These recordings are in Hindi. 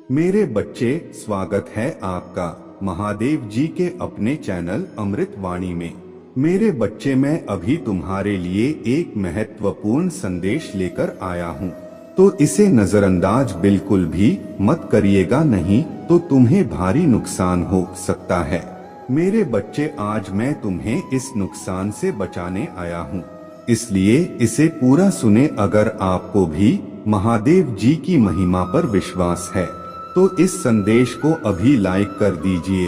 मेरे बच्चे, स्वागत है आपका महादेव जी के अपने चैनल अमृत वाणी में। मेरे बच्चे, मैं अभी तुम्हारे लिए एक महत्वपूर्ण संदेश लेकर आया हूँ, तो इसे नजरअंदाज बिल्कुल भी मत करिएगा, नहीं तो तुम्हें भारी नुकसान हो सकता है। मेरे बच्चे, आज मैं तुम्हें इस नुकसान से बचाने आया हूँ, इसलिए इसे पूरा सुने। अगर आपको भी महादेव जी की महिमा पर विश्वास है तो इस संदेश को अभी लाइक कर दीजिए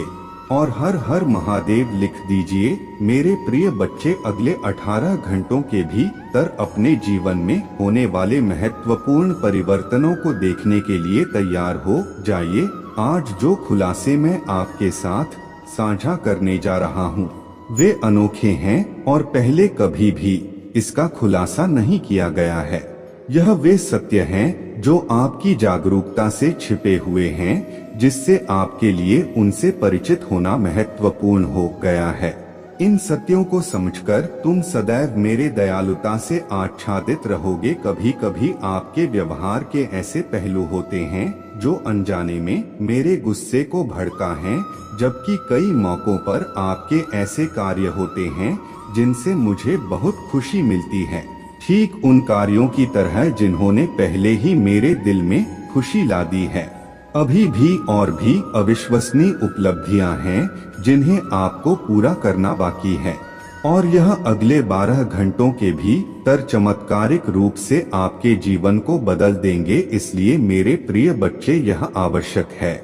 और हर हर महादेव लिख दीजिए। मेरे प्रिय बच्चे, अगले 18 घंटों के भीतर अपने जीवन में होने वाले महत्वपूर्ण परिवर्तनों को देखने के लिए तैयार हो जाइए। आज जो खुलासे मैं आपके साथ साझा करने जा रहा हूँ वे अनोखे हैं और पहले कभी भी इसका खुलासा नहीं किया गया है। यह वे सत्य हैं जो आपकी जागरूकता से छिपे हुए हैं, जिससे आपके लिए उनसे परिचित होना महत्वपूर्ण हो गया है। इन सत्यों को समझकर तुम सदैव मेरे दयालुता से आच्छादित रहोगे। कभी कभी आपके व्यवहार के ऐसे पहलू होते हैं जो अनजाने में मेरे गुस्से को भड़का है, जबकि कई मौकों पर आपके ऐसे कार्य होते हैं जिनसे मुझे बहुत खुशी मिलती है, ठीक उन कार्यों की तरह जिन्होंने पहले ही मेरे दिल में खुशी ला दी है। अभी भी और भी अविश्वसनीय उपलब्धियां हैं जिन्हें आपको पूरा करना बाकी है, और यह अगले 12 घंटों के भीतर चमत्कारिक रूप से आपके जीवन को बदल देंगे। इसलिए मेरे प्रिय बच्चे, यह आवश्यक है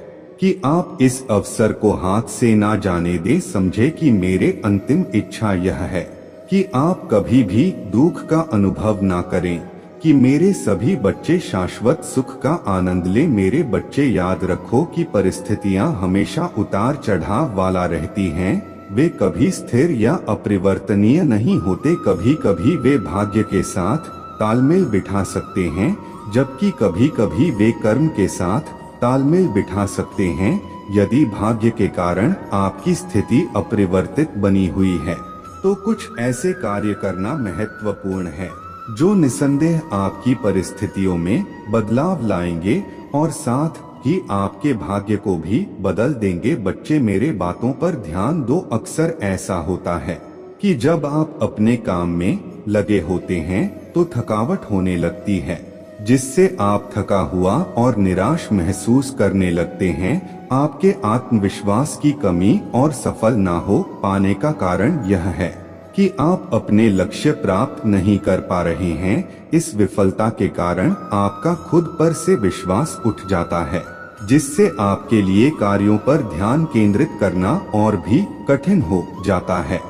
कि आप इस अवसर को हाथ से ना जाने दें। समझे कि मेरे अंतिम इच्छा यह है कि आप कभी भी दुख का अनुभव ना करें, कि मेरे सभी बच्चे शाश्वत सुख का आनंद लें। मेरे बच्चे, याद रखो कि परिस्थितियां हमेशा उतार चढ़ाव वाला रहती हैं, वे कभी स्थिर या अपरिवर्तनीय नहीं होते। कभी कभी वे भाग्य के साथ तालमेल बिठा सकते हैं, जबकि कभी कभी वे कर्म के साथ तालमेल बिठा सकते हैं। यदि भाग्य के कारण आपकी स्थिति अपरिवर्तित बनी हुई है तो कुछ ऐसे कार्य करना महत्वपूर्ण है जो निसंदेह आपकी परिस्थितियों में बदलाव लाएंगे और साथ ही आपके भाग्य को भी बदल देंगे। बच्चे, मेरे बातों पर ध्यान दो। अक्सर ऐसा होता है कि जब आप अपने काम में लगे होते हैं तो थकावट होने लगती है, जिससे आप थका हुआ और निराश महसूस करने लगते हैं। आपके आत्मविश्वास की कमी और सफल ना हो पाने का कारण यह है कि आप अपने लक्ष्य प्राप्त नहीं कर पा रहे हैं। इस विफलता के कारण आपका खुद पर से विश्वास उठ जाता है, जिससे आपके लिए कार्यों पर ध्यान केंद्रित करना और भी कठिन हो जाता है।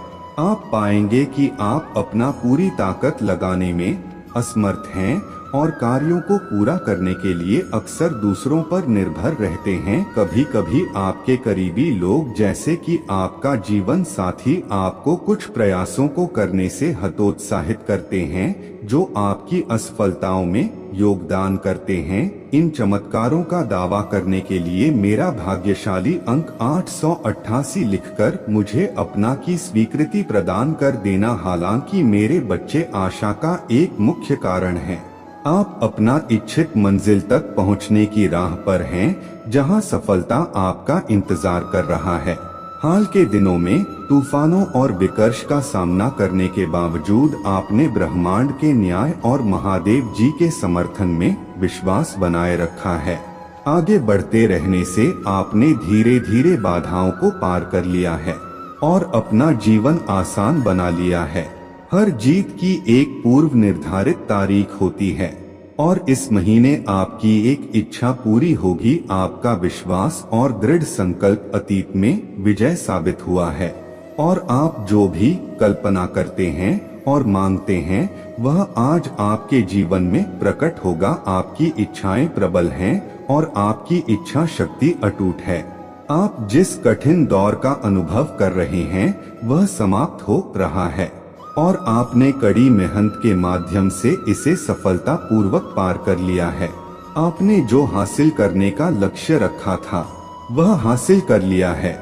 आप पाएंगे कि आप अपना पूरी ताकत लगाने में असमर्थ हैं और कार्यों को पूरा करने के लिए अक्सर दूसरों पर निर्भर रहते हैं। कभी कभी आपके करीबी लोग, जैसे कि आपका जीवन साथी, आपको कुछ प्रयासों को करने से हतोत्साहित करते हैं जो आपकी असफलताओं में योगदान करते हैं। इन चमत्कारों का दावा करने के लिए मेरा भाग्यशाली अंक 888 लिखकर मुझे अपना की स्वीकृति प्रदान कर देना। हालांकि मेरे बच्चे, आशा का एक मुख्य कारण है आप अपना इच्छित मंजिल तक पहुंचने की राह पर हैं, जहां सफलता आपका इंतजार कर रहा है। हाल के दिनों में तूफानों और विकर्ष का सामना करने के बावजूद आपने ब्रह्मांड के न्याय और महादेव जी के समर्थन में विश्वास बनाए रखा है। आगे बढ़ते रहने से आपने धीरे धीरे बाधाओं को पार कर लिया है और अपना जीवन आसान बना लिया है। हर जीत की एक पूर्व निर्धारित तारीख होती है और इस महीने आपकी एक इच्छा पूरी होगी। आपका विश्वास और दृढ़ संकल्प अतीत में विजय साबित हुआ है और आप जो भी कल्पना करते हैं और मांगते हैं वह आज आपके जीवन में प्रकट होगा। आपकी इच्छाएं प्रबल हैं और आपकी इच्छा शक्ति अटूट है। आप जिस कठिन दौर का अनुभव कर रहे हैं वह समाप्त हो रहा है और आपने कड़ी मेहनत के माध्यम से इसे सफलता पूर्वक पार कर लिया है। आपने जो हासिल करने का लक्ष्य रखा था वह हासिल कर लिया है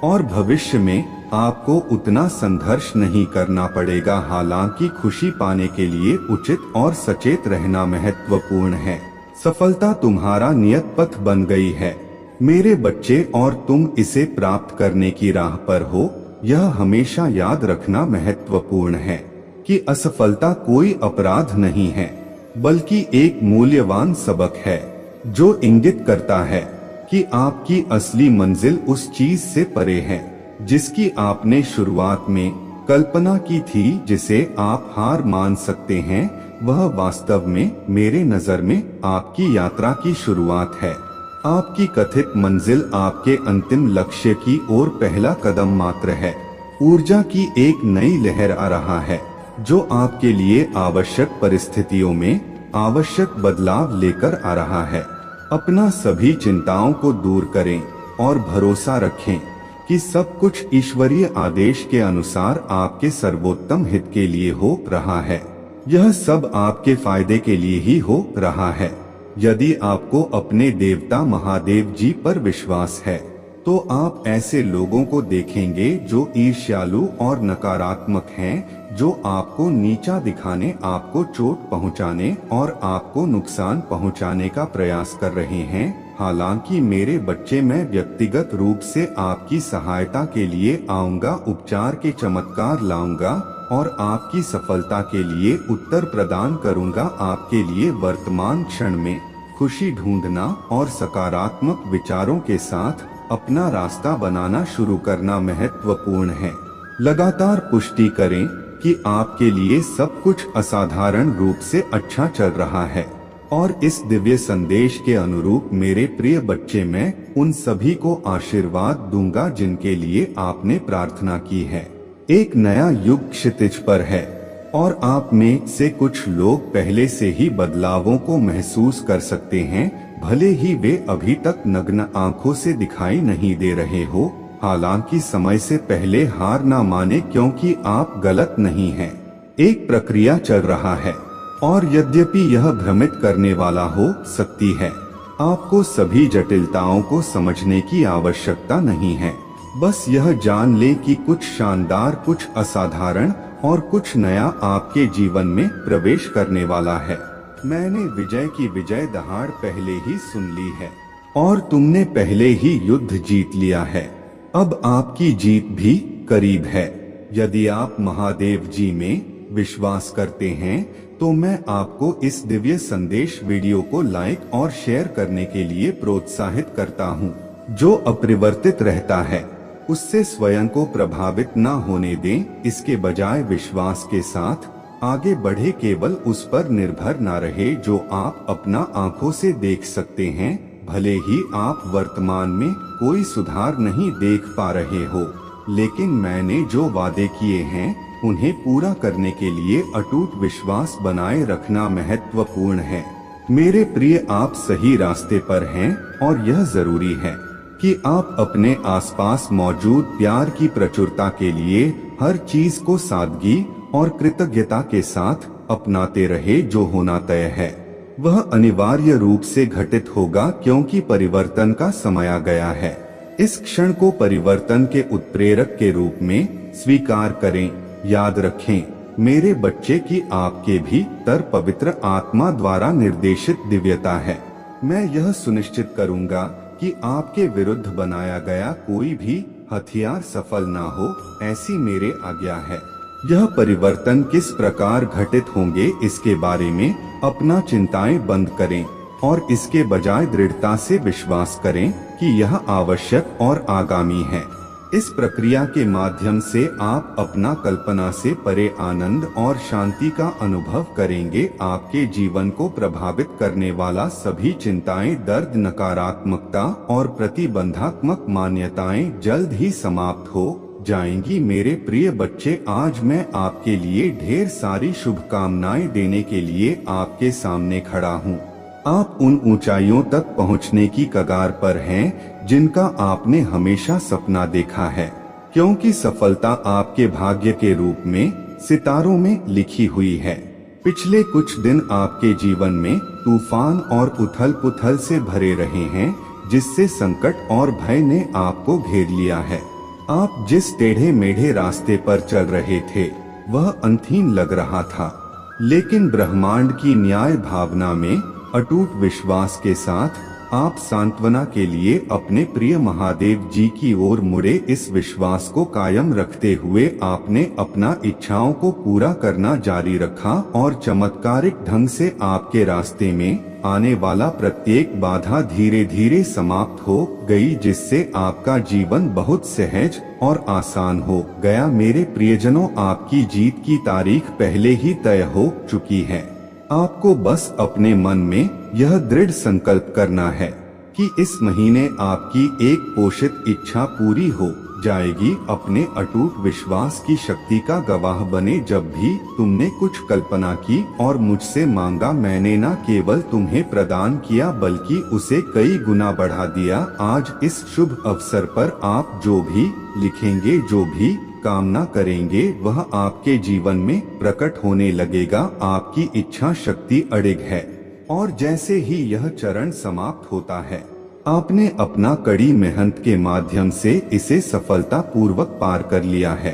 और भविष्य में आपको उतना संघर्ष नहीं करना पड़ेगा। हालांकि खुशी पाने के लिए उचित और सचेत रहना महत्वपूर्ण है। सफलता तुम्हारा नियत पथ बन गई है मेरे बच्चे, और तुम इसे प्राप्त करने की राह पर हो। यह हमेशा याद रखना महत्वपूर्ण है कि असफलता कोई अपराध नहीं है, बल्कि एक मूल्यवान सबक है जो इंगित करता है कि आपकी असली मंजिल उस चीज से परे है जिसकी आपने शुरुआत में कल्पना की थी। जिसे आप हार मान सकते हैं वह वास्तव में मेरे नजर में आपकी यात्रा की शुरुआत है। आपकी कथित मंजिल आपके अंतिम लक्ष्य की ओर पहला कदम मात्र है। ऊर्जा की एक नई लहर आ रहा है जो आपके लिए आवश्यक परिस्थितियों में आवश्यक बदलाव लेकर आ रहा है। अपना सभी चिंताओं को दूर करें और भरोसा रखें कि सब कुछ ईश्वरीय आदेश के अनुसार आपके सर्वोत्तम हित के लिए हो रहा है। यह सब आपके फायदे के लिए ही हो रहा है। यदि आपको अपने देवता महादेव जी पर विश्वास है तो आप ऐसे लोगों को देखेंगे जो ईर्ष्यालु और नकारात्मक हैं, जो आपको नीचा दिखाने, आपको चोट पहुंचाने और आपको नुकसान पहुंचाने का प्रयास कर रहे हैं। हालांकि मेरे बच्चे, मैं व्यक्तिगत रूप से आपकी सहायता के लिए आऊंगा, उपचार के चमत्कार लाऊंगा और आपकी सफलता के लिए उत्तर प्रदान करूंगा। आपके लिए वर्तमान क्षण में खुशी ढूंढना और सकारात्मक विचारों के साथ अपना रास्ता बनाना शुरू करना महत्वपूर्ण है। लगातार पुष्टि करें कि आपके लिए सब कुछ असाधारण रूप से अच्छा चल रहा है और इस दिव्य संदेश के अनुरूप मेरे प्रिय बच्चे, मैं उन सभी को आशीर्वाद दूंगा जिनके लिए आपने प्रार्थना की है। एक नया युग क्षितिज पर है और आप में से कुछ लोग पहले से ही बदलावों को महसूस कर सकते हैं, भले ही वे अभी तक नग्न आंखों से दिखाई नहीं दे रहे हो। हालांकि समय से पहले हार ना माने, क्योंकि आप गलत नहीं हैं। एक प्रक्रिया चल रहा है और यद्यपि यह भ्रमित करने वाला हो सकती है, आपको सभी जटिलताओं को समझने की आवश्यकता नहीं है। बस यह जान ले कि कुछ शानदार, कुछ असाधारण और कुछ नया आपके जीवन में प्रवेश करने वाला है। मैंने विजय की विजय दहाड़ पहले ही सुन ली है और तुमने पहले ही युद्ध जीत लिया है। अब आपकी जीत भी करीब है। यदि आप महादेव जी में विश्वास करते हैं तो मैं आपको इस दिव्य संदेश वीडियो को लाइक और शेयर करने के लिए प्रोत्साहित करता हूं। जो अपरिवर्तित रहता है उससे स्वयं को प्रभावित न होने दें, इसके बजाय विश्वास के साथ आगे बढ़े। केवल उस पर निर्भर न रहे जो आप अपना आंखों से देख सकते हैं। भले ही आप वर्तमान में कोई सुधार नहीं देख पा रहे हो, लेकिन मैंने जो वादे किए हैं उन्हें पूरा करने के लिए अटूट विश्वास बनाए रखना महत्वपूर्ण है। मेरे प्रिय, आप सही रास्ते पर हैं और यह जरूरी है कि आप अपने आसपास मौजूद प्यार की प्रचुरता के लिए हर चीज को सादगी और कृतज्ञता के साथ अपनाते रहे। जो होना तय है वह अनिवार्य रूप से घटित होगा, क्योंकि परिवर्तन का समय आ गया है। इस क्षण को परिवर्तन के उत्प्रेरक के रूप में स्वीकार करें। याद रखें मेरे बच्चे की आपके भीतर पवित्र आत्मा द्वारा निर्देशित दिव्यता है। मैं यह सुनिश्चित करूंगा कि आपके विरुद्ध बनाया गया कोई भी हथियार सफल ना हो, ऐसी मेरे आज्ञा है। यह परिवर्तन किस प्रकार घटित होंगे इसके बारे में अपना चिंताएं बंद करें और इसके बजाय दृढ़ता से विश्वास करें कि यह आवश्यक और आगामी है। इस प्रक्रिया के माध्यम से आप अपना कल्पना से परे आनंद और शांति का अनुभव करेंगे। आपके जीवन को प्रभावित करने वाला सभी चिंताएं, दर्द, नकारात्मकता और प्रतिबंधात्मक मान्यताएं जल्द ही समाप्त हो जाएंगी। मेरे प्रिय बच्चे, आज मैं आपके लिए ढेर सारी शुभकामनाएं देने के लिए आपके सामने खड़ा हूँ। आप उन ऊंचाइयों तक पहुँचने की कगार पर हैं जिनका आपने हमेशा सपना देखा है, क्योंकि सफलता आपके भाग्य के रूप में सितारों में लिखी हुई है। पिछले कुछ दिन आपके जीवन में तूफान और उथल पुथल से भरे रहे हैं, जिससे संकट और भय ने आपको घेर लिया है। आप जिस टेढ़े मेढ़े रास्ते पर चल रहे थे वह अंतहीन लग रहा था, लेकिन ब्रह्मांड की न्याय भावना में अटूट विश्वास के साथ आप सांत्वना के लिए अपने प्रिय महादेव जी की ओर मुड़े। इस विश्वास को कायम रखते हुए आपने अपना इच्छाओं को पूरा करना जारी रखा और चमत्कारिक ढंग से आपके रास्ते में आने वाला प्रत्येक बाधा धीरे धीरे समाप्त हो गई, जिससे आपका जीवन बहुत सहज और आसान हो गया। मेरे प्रियजनों, आपकी जीत की तारीख पहले ही तय हो चुकी है। आपको बस अपने मन में यह दृढ़ संकल्प करना है कि इस महीने आपकी एक पोषित इच्छा पूरी हो जाएगी। अपने अटूट विश्वास की शक्ति का गवाह बने। जब भी तुमने कुछ कल्पना की और मुझसे मांगा, मैंने न केवल तुम्हें प्रदान किया बल्कि उसे कई गुना बढ़ा दिया। आज इस शुभ अवसर पर आप जो भी लिखेंगे, जो भी कामना करेंगे, वह आपके जीवन में प्रकट होने लगेगा। आपकी इच्छा शक्ति अडिग है और जैसे ही यह चरण समाप्त होता है, आपने अपना कड़ी मेहनत के माध्यम से इसे सफलता पूर्वक पार कर लिया है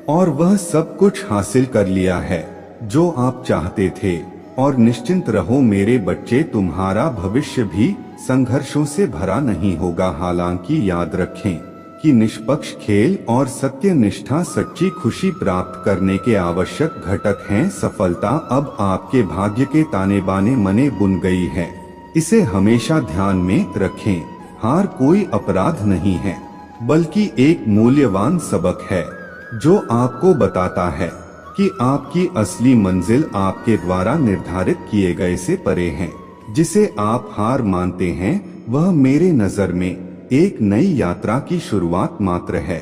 और वह सब कुछ हासिल कर लिया है जो आप चाहते थे। और निश्चिंत रहो मेरे बच्चे, तुम्हारा भविष्य भी संघर्षों से भरा नहीं होगा। हालांकि याद रखें कि निष्पक्ष खेल और सत्य निष्ठा सच्ची खुशी प्राप्त करने के आवश्यक घटक हैं। सफलता अब आपके भाग्य के ताने बाने मने बुन गई है, इसे हमेशा ध्यान में रखें। हार कोई अपराध नहीं है बल्कि एक मूल्यवान सबक है जो आपको बताता है कि आपकी असली मंजिल आपके द्वारा निर्धारित किए गए से परे है। जिसे आप हार मानते हैं वह मेरे नजर में एक नई यात्रा की शुरुआत मात्र है।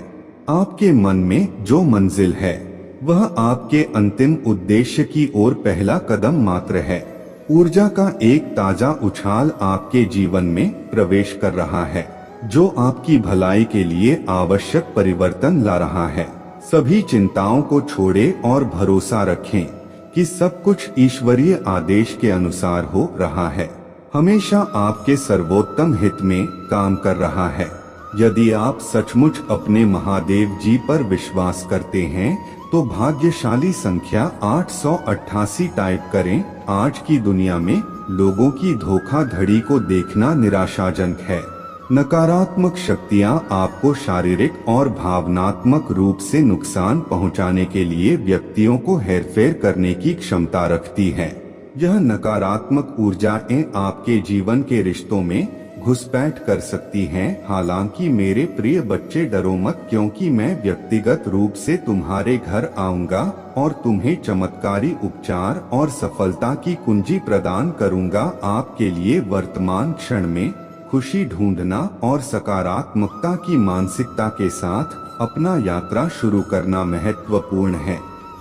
आपके मन में जो मंजिल है वह आपके अंतिम उद्देश्य की ओर पहला कदम मात्र है। ऊर्जा का एक ताजा उछाल आपके जीवन में प्रवेश कर रहा है जो आपकी भलाई के लिए आवश्यक परिवर्तन ला रहा है। सभी चिंताओं को छोड़े और भरोसा रखें कि सब कुछ ईश्वरीय आदेश के अनुसार हो रहा है, हमेशा आपके सर्वोत्तम हित में काम कर रहा है। यदि आप सचमुच अपने महादेव जी पर विश्वास करते हैं तो भाग्यशाली संख्या 888 टाइप करें। आज की दुनिया में लोगों की धोखाधड़ी को देखना निराशाजनक है। नकारात्मक शक्तियां आपको शारीरिक और भावनात्मक रूप से नुकसान पहुंचाने के लिए व्यक्तियों को हेरफेर करने की क्षमता रखती है। यह नकारात्मक ऊर्जाएं आपके जीवन के रिश्तों में घुसपैठ कर सकती हैं। हालांकि मेरे प्रिय बच्चे, डरो मत, क्योंकि मैं व्यक्तिगत रूप से तुम्हारे घर आऊंगा और तुम्हें चमत्कारी उपचार और सफलता की कुंजी प्रदान करूंगा। आपके लिए वर्तमान क्षण में खुशी ढूंढना और सकारात्मकता की मानसिकता के साथ अपना यात्रा शुरू करना महत्वपूर्ण है।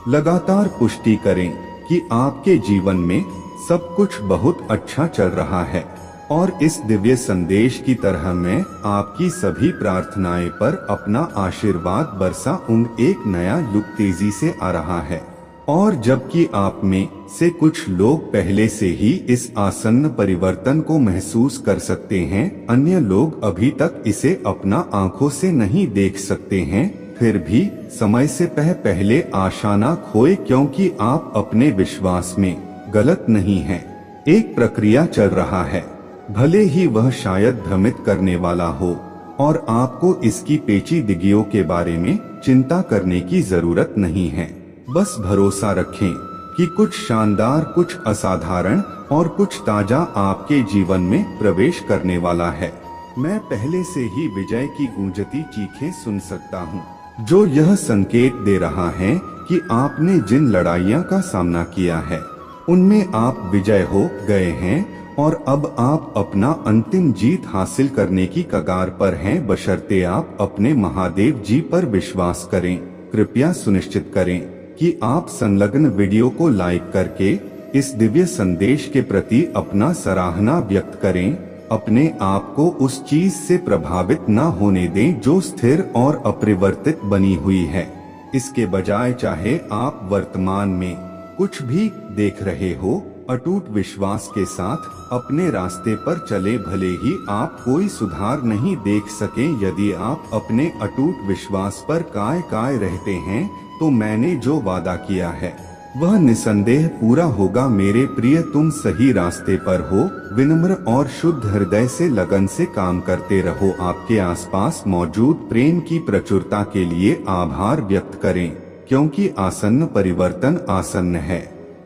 लगातार पुष्टि करें कि आपके जीवन में सब कुछ बहुत अच्छा चल रहा है और इस दिव्य संदेश की तरह मैं आपकी सभी प्रार्थनाएं पर अपना आशीर्वाद बरसाऊंगा। एक नया युग तेजी से आ रहा है और जबकि आप में से कुछ लोग पहले से ही इस आसन्न परिवर्तन को महसूस कर सकते हैं, अन्य लोग अभी तक इसे अपना आंखों से नहीं देख सकते हैं। फिर भी समय से पहले आशा न खोए, क्योंकि आप अपने विश्वास में गलत नहीं हैं। एक प्रक्रिया चल रहा है, भले ही वह शायद भ्रमित करने वाला हो और आपको इसकी पेचीदगियों के बारे में चिंता करने की जरूरत नहीं है। बस भरोसा रखें कि कुछ शानदार, कुछ असाधारण और कुछ ताजा आपके जीवन में प्रवेश करने वाला है। मैं पहले से ही विजय की गूंजती चीखें सुन सकता हूँ, जो यह संकेत दे रहा है कि आपने जिन लड़ाइयों का सामना किया है उनमें आप विजय हो गए हैं और अब आप अपना अंतिम जीत हासिल करने की कगार पर हैं, बशर्ते आप अपने महादेव जी पर विश्वास करें। कृपया सुनिश्चित करें कि आप संलग्न वीडियो को लाइक करके इस दिव्य संदेश के प्रति अपना सराहना व्यक्त करें। अपने आप को उस चीज से प्रभावित न होने दें जो स्थिर और अपरिवर्तित बनी हुई है। इसके बजाय, चाहे आप वर्तमान में कुछ भी देख रहे हो, अटूट विश्वास के साथ अपने रास्ते पर चले। भले ही आप कोई सुधार नहीं देख सकें, यदि आप अपने अटूट विश्वास पर काय काय रहते हैं तो मैंने जो वादा किया है वह निसंदेह पूरा होगा। मेरे प्रिय, तुम सही रास्ते पर हो। विनम्र और शुद्ध हृदय से लगन से काम करते रहो। आपके आसपास मौजूद प्रेम की प्रचुरता के लिए आभार व्यक्त करें, क्योंकि आसन्न परिवर्तन आसन्न है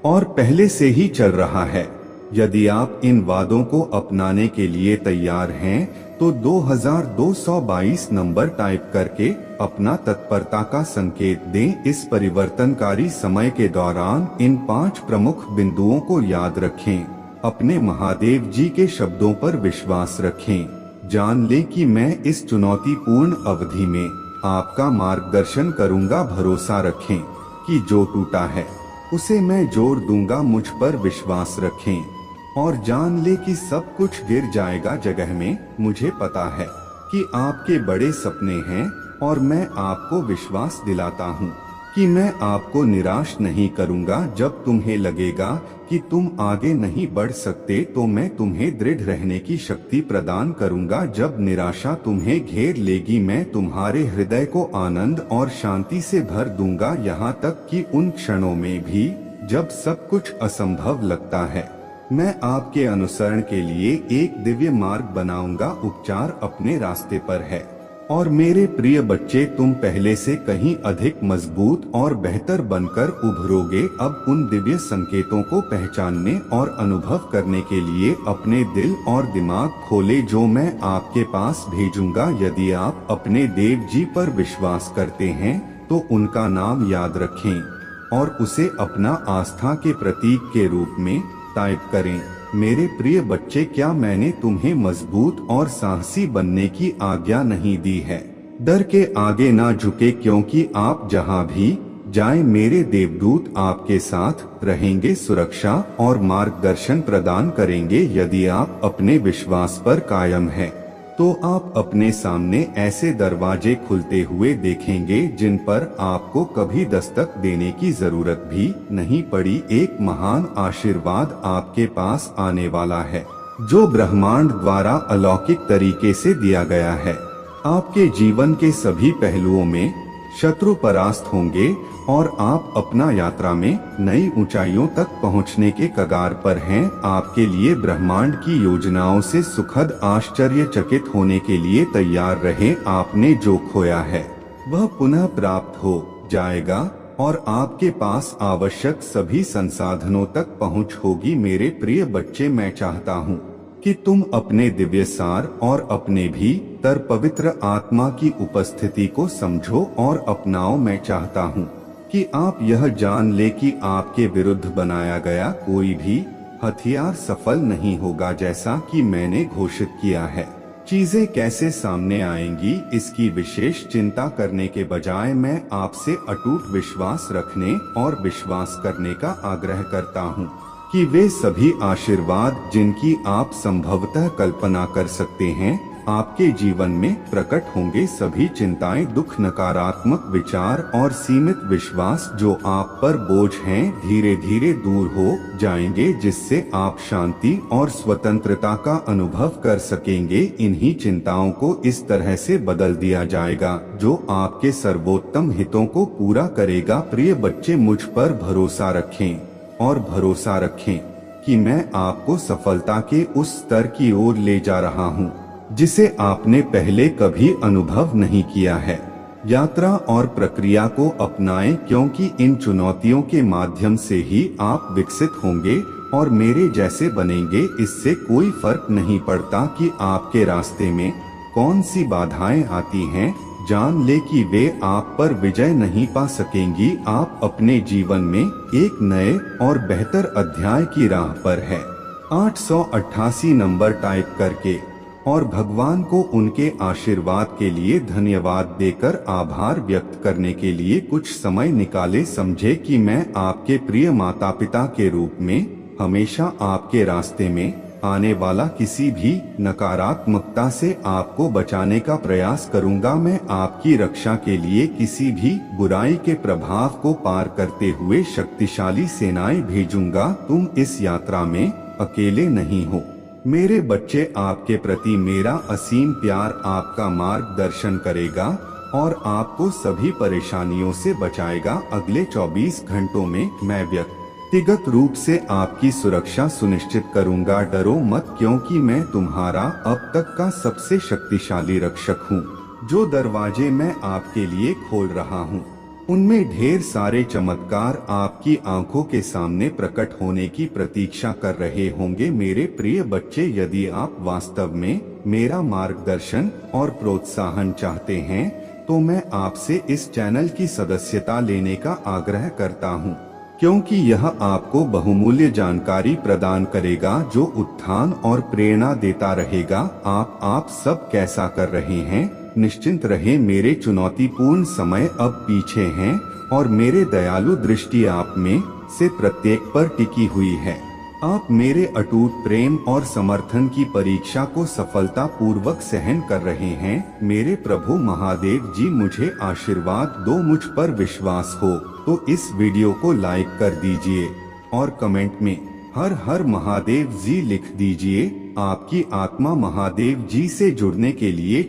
और पहले से ही चल रहा है। यदि आप इन वादों को अपनाने के लिए तैयार हैं, तो 2222 नंबर टाइप करके अपना तत्परता का संकेत दें। इस परिवर्तनकारी समय के दौरान इन 5 प्रमुख बिंदुओं को याद रखें। अपने महादेव जी के शब्दों पर विश्वास रखें। जान लें कि मैं इस चुनौतीपूर्ण अवधि में आपका मार्गदर्शन करूंगा। भरोसा रखें कि जो टूटा है उसे मैं जोड़ दूंगा। मुझ पर विश्वास रखें और जान ले कि सब कुछ गिर जाएगा जगह में। मुझे पता है कि आपके बड़े सपने हैं और मैं आपको विश्वास दिलाता हूँ कि मैं आपको निराश नहीं करूँगा। जब तुम्हें लगेगा कि तुम आगे नहीं बढ़ सकते, तो मैं तुम्हें दृढ़ रहने की शक्ति प्रदान करूँगा। जब निराशा तुम्हें घेर लेगी, मैं तुम्हारे हृदय को आनंद और शांति से भर दूंगा। यहाँ तक कि उन क्षणों में भी जब सब कुछ असंभव लगता है, मैं आपके अनुसरण के लिए एक दिव्य मार्ग बनाऊंगा। उपचार अपने रास्ते पर है और मेरे प्रिय बच्चे, तुम पहले से कहीं अधिक मजबूत और बेहतर बनकर उभरोगे। अब उन दिव्य संकेतों को पहचानने और अनुभव करने के लिए अपने दिल और दिमाग खोले, जो मैं आपके पास भेजूंगा। यदि आप अपने देव जी पर विश्वास करते हैं, तो उनका नाम याद रखें और उसे अपना आस्था के प्रतीक के रूप में टाइप करें। मेरे प्रिय बच्चे, क्या मैंने तुम्हें मजबूत और साहसी बनने की आज्ञा नहीं दी है? डर के आगे ना झुके, क्योंकि आप जहां भी जाएं, मेरे देवदूत आपके साथ रहेंगे, सुरक्षा और मार्गदर्शन प्रदान करेंगे। यदि आप अपने विश्वास पर कायम हैं, तो आप अपने सामने ऐसे दरवाजे खुलते हुए देखेंगे जिन पर आपको कभी दस्तक देने की जरूरत भी नहीं पड़ी। एक महान आशीर्वाद आपके पास आने वाला है, जो ब्रह्मांड द्वारा अलौकिक तरीके से दिया गया है। आपके जीवन के सभी पहलुओं में शत्रु परास्त होंगे और आप अपना यात्रा में नई ऊंचाइयों तक पहुंचने के कगार पर हैं। आपके लिए ब्रह्मांड की योजनाओं से सुखद आश्चर्यचकित होने के लिए तैयार रहें। आपने जो खोया है वह पुनः प्राप्त हो जाएगा और आपके पास आवश्यक सभी संसाधनों तक पहुंच होगी। मेरे प्रिय बच्चे, मैं चाहता हूँ कि तुम अपने दिव्य सार और अपने भीतर पवित्र आत्मा की उपस्थिति को समझो और अपनाओ। मैं चाहता हूँ कि आप यह जान ले कि आपके विरुद्ध बनाया गया कोई भी हथियार सफल नहीं होगा। जैसा कि मैंने घोषित किया है, चीजें कैसे सामने आएंगी इसकी विशेष चिंता करने के बजाय मैं आपसे अटूट विश्वास रखने और विश्वास करने का आग्रह करता हूँ कि वे सभी आशीर्वाद जिनकी आप संभवतः कल्पना कर सकते हैं, आपके जीवन में प्रकट होंगे। सभी चिंताएं, दुख, नकारात्मक विचार और सीमित विश्वास जो आप पर बोझ हैं, धीरे धीरे दूर हो जाएंगे, जिससे आप शांति और स्वतंत्रता का अनुभव कर सकेंगे। इन्हीं चिंताओं को इस तरह से बदल दिया जाएगा जो आपके सर्वोत्तम हितों को पूरा करेगा। प्रिय बच्चे, मुझ पर भरोसा रखें और भरोसा रखें कि मैं आपको सफलता के उस स्तर की ओर ले जा रहा हूं जिसे आपने पहले कभी अनुभव नहीं किया है। यात्रा और प्रक्रिया को अपनाएं, क्योंकि इन चुनौतियों के माध्यम से ही आप विकसित होंगे और मेरे जैसे बनेंगे। इससे कोई फर्क नहीं पड़ता कि आपके रास्ते में कौन सी बाधाएं आती हैं। जान ले कि वे आप पर विजय नहीं पा सकेंगी। आप अपने जीवन में एक नए और बेहतर अध्याय की राह पर है। 888 नंबर टाइप करके और भगवान को उनके आशीर्वाद के लिए धन्यवाद देकर आभार व्यक्त करने के लिए कुछ समय निकाले। समझे कि मैं आपके प्रिय माता पिता के रूप में हमेशा आपके रास्ते में आने वाला किसी भी नकारात्मकता से आपको बचाने का प्रयास करूंगा। मैं आपकी रक्षा के लिए किसी भी बुराई के प्रभाव को पार करते हुए शक्तिशाली सेनाएं भेजूंगा। तुम इस यात्रा में अकेले नहीं हो। मेरे बच्चे, आपके प्रति मेरा असीम प्यार आपका मार्गदर्शन करेगा और आपको सभी परेशानियों से बचाएगा। अगले 24 घंटों में मैं व्यक्तिगत रूप से आपकी सुरक्षा सुनिश्चित करूंगा। डरो मत, क्योंकि मैं तुम्हारा अब तक का सबसे शक्तिशाली रक्षक हूँ। जो दरवाजे मैं आपके लिए खोल रहा हूँ उनमें ढेर सारे चमत्कार आपकी आंखों के सामने प्रकट होने की प्रतीक्षा कर रहे होंगे। मेरे प्रिय बच्चे, यदि आप वास्तव में मेरा मार्गदर्शन और प्रोत्साहन चाहते हैं तो मैं आपसे इस चैनल की सदस्यता लेने का आग्रह करता हूं, क्योंकि यह आपको बहुमूल्य जानकारी प्रदान करेगा जो उत्थान और प्रेरणा देता रहेगा। आप सब कैसा कर रहे हैं? निश्चिंत रहें, मेरे चुनौतीपूर्ण समय अब पीछे हैं और मेरे दयालु दृष्टि आप में से प्रत्येक पर टिकी हुई है। आप मेरे अटूट प्रेम और समर्थन की परीक्षा को सफलता पूर्वक सहन कर रहे हैं। मेरे प्रभु महादेव जी मुझे आशीर्वाद दो। मुझ पर विश्वास हो तो इस वीडियो को लाइक कर दीजिए और कमेंट में हर हर महादेव जी लिख दीजिए। आपकी आत्मा महादेव जी से जुड़ने के लिए